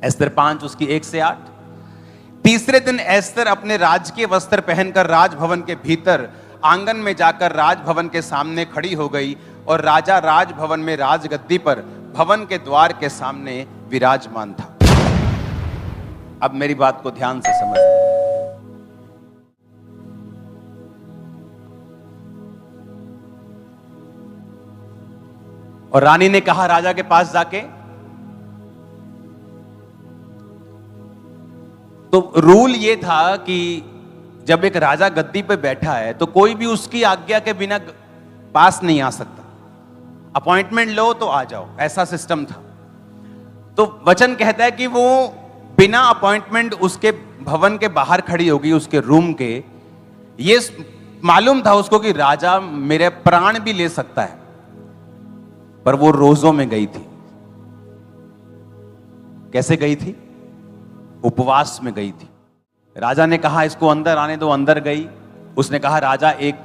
एस्तर 5 उसकी 1 से 8। तीसरे दिन एस्तर अपने राजकीय वस्त्र पहनकर राजभवन के भीतर आंगन में जाकर राजभवन के सामने खड़ी हो गई और राजा राजभवन में राजगद्दी पर भवन के द्वार के सामने विराजमान था। अब मेरी बात को ध्यान से समझ। और रानी ने कहा राजा के पास जाके, तो रूल ये था कि जब एक राजा गद्दी पे बैठा है तो कोई भी उसकी आज्ञा के बिना पास नहीं आ सकता। अपॉइंटमेंट लो तो आ जाओ, ऐसा सिस्टम था। तो वचन कहता है कि वो बिना अपॉइंटमेंट उसके भवन के बाहर खड़ी होगी, उसके रूम के। ये मालूम था उसको कि राजा मेरे प्राण भी ले सकता है, पर वो रोजों में गई थी। कैसे गई थी? उपवास में गई थी। राजा ने कहा इसको अंदर आने दो, अंदर गई। उसने कहा राजा एक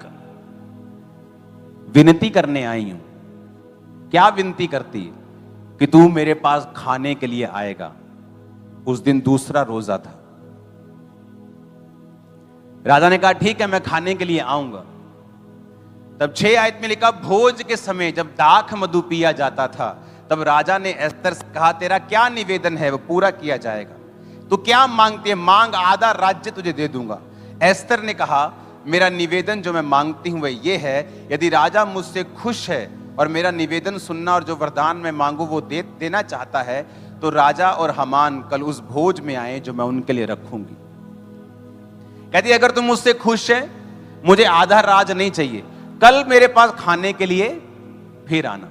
विनती करने आई हूं। क्या विनती करती? कि तू मेरे पास खाने के लिए आएगा। उस दिन दूसरा रोजा था। राजा ने कहा ठीक है, मैं खाने के लिए आऊंगा। तब 6 आयत में लिखा, भोज के समय जब दाख मधु पिया जाता था तब राजा ने एस्तर से कहा तेरा क्या निवेदन है वो पूरा किया जाएगा। तू क्या मांगती है? मांग, आधा राज्य तुझे दे दूंगा। एस्तर ने कहा मेरा निवेदन जो मैं मांगती हूं वह ये है, यदि राजा मुझसे खुश है और मेरा निवेदन सुनना और जो वरदान मैं मांगू वो देना चाहता है, तो राजा और हामान कल उस भोज में आए जो मैं उनके लिए रखूंगी। कहती अगर तुम मुझसे खुश है, मुझे आधा राज नहीं चाहिए, कल मेरे पास खाने के लिए फिर आना।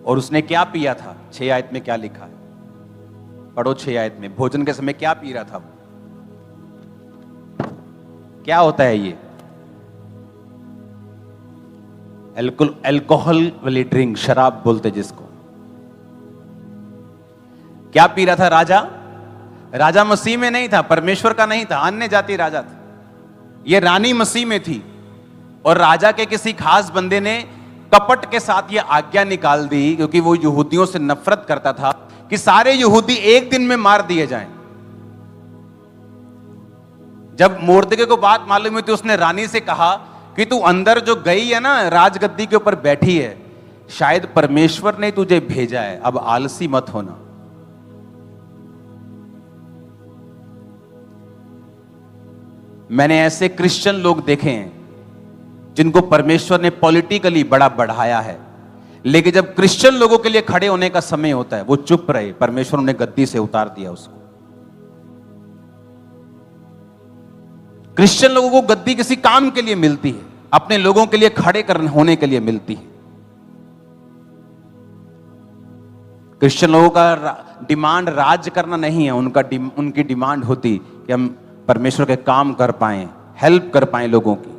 और उसने क्या पिया था? 6 आयत में क्या लिखा है? पढ़ो 6 आयत में। भोजन के समय क्या पी रहा था? क्या होता है ये? अल्कोहल वाली ड्रिंक, शराब बोलते जिसको। क्या पी रहा था राजा? राजा मसीह में नहीं था, परमेश्वर का नहीं था, अन्य जाति राजा था। ये रानी मसीह में थी और राजा के किसी खास बंदे ने कपट के साथ ये आज्ञा निकाल दी, क्योंकि वो यहूदियों से नफरत करता था, कि सारे यहूदी एक दिन में मार दिए जाएं। जब मोर्दके को बात मालूम हुई तो उसने रानी से कहा कि तू अंदर जो गई है ना, राजगद्दी के ऊपर बैठी है, शायद परमेश्वर ने तुझे भेजा है, अब आलसी मत होना। मैंने ऐसे क्रिश्चियन लोग देखे हैं जिनको परमेश्वर ने पॉलिटिकली बड़ा बढ़ाया है, लेकिन जब क्रिश्चियन लोगों के लिए खड़े होने का समय होता है वो चुप रहे। परमेश्वर ने गद्दी से उतार दिया उसको। क्रिश्चियन लोगों को गद्दी किसी काम के लिए मिलती है, अपने लोगों के लिए खड़े होने के लिए मिलती है। क्रिश्चियन लोगों का डिमांड राज करना नहीं है, उनकी डिमांड होती कि हम परमेश्वर के काम कर पाए, हेल्प कर पाए लोगों की।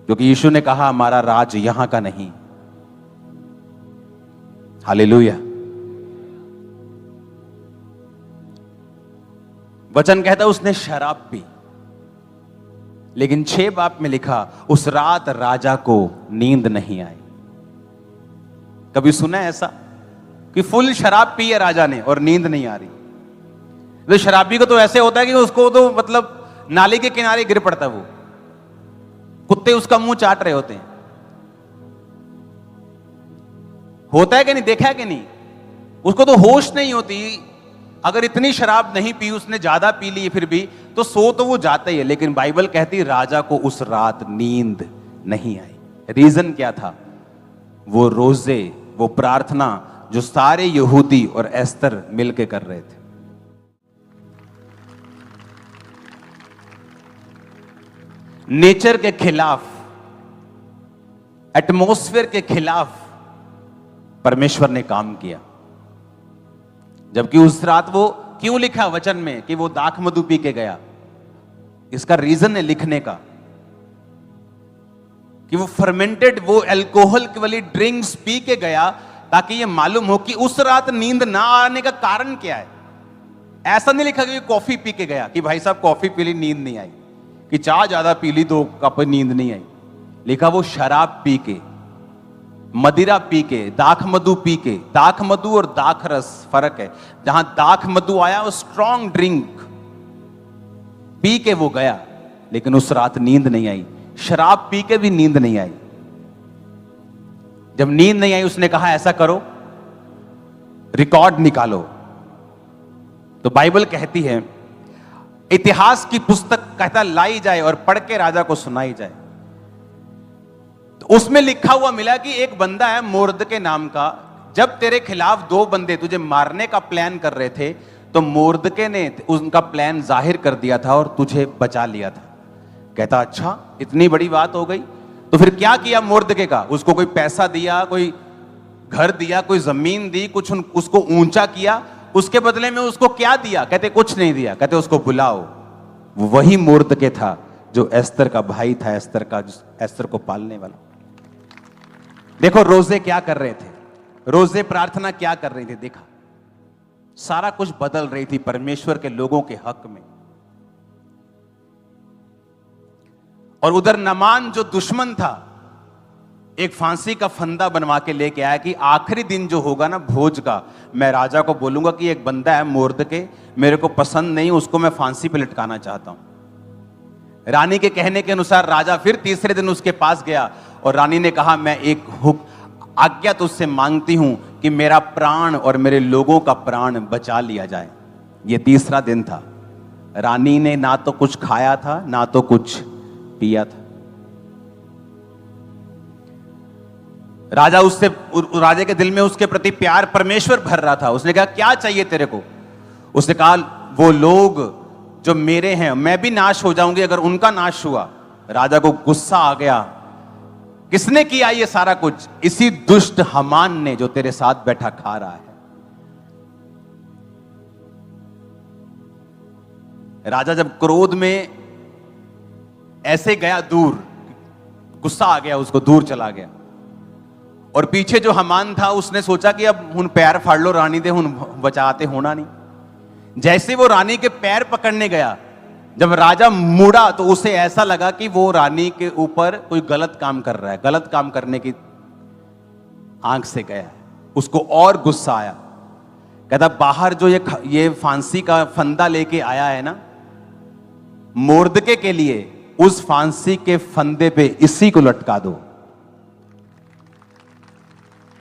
क्योंकि यीशु ने कहा हमारा राज यहां का नहीं। हालेलुया। वचन कहता है उसने शराब पी, लेकिन 6 बाब में लिखा उस रात राजा को नींद नहीं आई। कभी सुना है ऐसा कि फुल शराब पी है राजा ने और नींद नहीं आ रही? तो शराबी को तो ऐसे होता है कि उसको तो मतलब नाली के किनारे गिर पड़ता है, वो कुत्ते उसका मुंह चाट रहे होते हैं। होता है कि नहीं? देखा है कि नहीं? उसको तो होश नहीं होती। अगर इतनी शराब नहीं पी, उसने ज्यादा पी ली फिर भी, तो सो तो वो जाता ही है। लेकिन बाइबल कहती राजा को उस रात नींद नहीं आई। रीजन क्या था? वो रोजे, वो प्रार्थना जो सारे यहूदी और एस्तर मिलके कर रहे थे। नेचर के खिलाफ, एटमॉस्फेयर के खिलाफ परमेश्वर ने काम किया। जबकि उस रात वो क्यों लिखा वचन में कि वो दाख मधु पी के गया? इसका रीजन है लिखने का कि वो फर्मेंटेड, वो अल्कोहल वाली ड्रिंक्स पी के गया ताकि ये मालूम हो कि उस रात नींद ना आने का कारण क्या है। ऐसा नहीं लिखा कि कॉफी पी के गया कि भाई साहब कॉफी पी ली नींद नहीं आई, कि चाय ज्यादा पी ली 2 कप नींद नहीं आई। लिखा वो शराब पी के मदिरा पी के, दाख मधु पी के, दाख मधु और दाख रस फर्क है। जहां दाख मधु आया वो स्ट्रॉन्ग ड्रिंक पी के वो गया, लेकिन उस रात नींद नहीं आई। शराब पी के भी नींद नहीं आई। जब नींद नहीं आई उसने कहा ऐसा करो, रिकॉर्ड निकालो। तो बाइबल कहती है, इतिहास की पुस्तक कहता लाई जाए और पढ़ के राजा को सुनाई जाए। तो उसमें लिखा हुआ मिला कि एक बंदा है मोर्दके नाम का, जब तेरे खिलाफ दो बंदे तुझे मारने का प्लान कर रहे थे तो मोर्दके ने उनका प्लान जाहिर कर दिया था और तुझे बचा लिया था। कहता अच्छा इतनी बड़ी बात हो गई। तो फिर क्या किया मोर्दके का? उसको कोई पैसा दिया, कोई घर दिया, कोई जमीन दी, कुछ उसको ऊंचा किया, उसके बदले में उसको क्या दिया? कहते कुछ नहीं दिया। कहते उसको बुलाओ। वही मोर्दके था जो एस्तर का भाई था, एस्तर का, एस्तर को पालने वाला। देखो रोजे क्या कर रहे थे, रोजे प्रार्थना क्या कर रही थी, देखा सारा कुछ बदल रही थी परमेश्वर के लोगों के हक में। और उधर नमान जो दुश्मन था, एक फांसी का फंदा बनवा के लेके आया कि आखिरी दिन जो होगा ना भोज का, मैं राजा को बोलूंगा कि एक बंदा है मोर्दके, मेरे को पसंद नहीं, उसको मैं फांसी पे लटकाना चाहता हूं। रानी के कहने के अनुसार राजा फिर तीसरे दिन उसके पास गया और रानी ने कहा मैं एक आज्ञा तुझसे मांगती हूं कि मेरा प्राण और मेरे लोगों का प्राण बचा लिया जाए। यह तीसरा दिन था। रानी ने ना तो कुछ खाया था ना तो कुछ पिया था। राजा के दिल में उसके प्रति प्यार परमेश्वर भर रहा था। उसने कहा क्या चाहिए तेरे को? उसने कहा वो लोग जो मेरे हैं, मैं भी नाश हो जाऊंगी अगर उनका नाश हुआ। राजा को गुस्सा आ गया, किसने किया ये सारा कुछ? इसी दुष्ट हमान ने जो तेरे साथ बैठा खा रहा है। राजा जब क्रोध में ऐसे गया दूर, गुस्सा आ गया उसको, दूर चला गया। और पीछे जो हमान था उसने सोचा कि अब हुन पैर फाड़ लो रानी दे, हुन बचाते होना नहीं। जैसे वो रानी के पैर पकड़ने गया, जब राजा मुड़ा तो उसे ऐसा लगा कि वो रानी के ऊपर कोई गलत काम कर रहा है, गलत काम करने की आंख से गया। उसको और गुस्सा आया। कहता बाहर जो ये फांसी का फंदा लेके आया है ना मोर्दके के लिए, उस फांसी के फंदे पे इसी को लटका दो।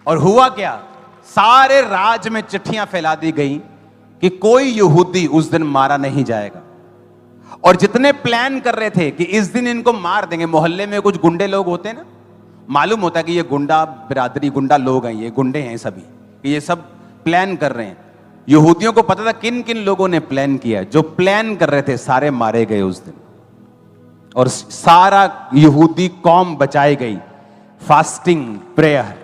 और हुआ क्या? सारे राज में चिट्ठियां फैला दी गई कि कोई यहूदी उस दिन मारा नहीं जाएगा। और जितने प्लान कर रहे थे कि इस दिन इनको मार देंगे, मोहल्ले में कुछ गुंडे लोग होते हैं ना, मालूम होता है कि ये गुंडा बिरादरी, गुंडा लोग हैं, ये गुंडे हैं सभी, कि ये सब प्लान कर रहे हैं। यहूदियों को पता था किन किन लोगों ने प्लान किया। जो प्लान कर रहे थे सारे मारे गए उस दिन, और सारा यहूदी कौम बचाई गई। Fasting, prayer,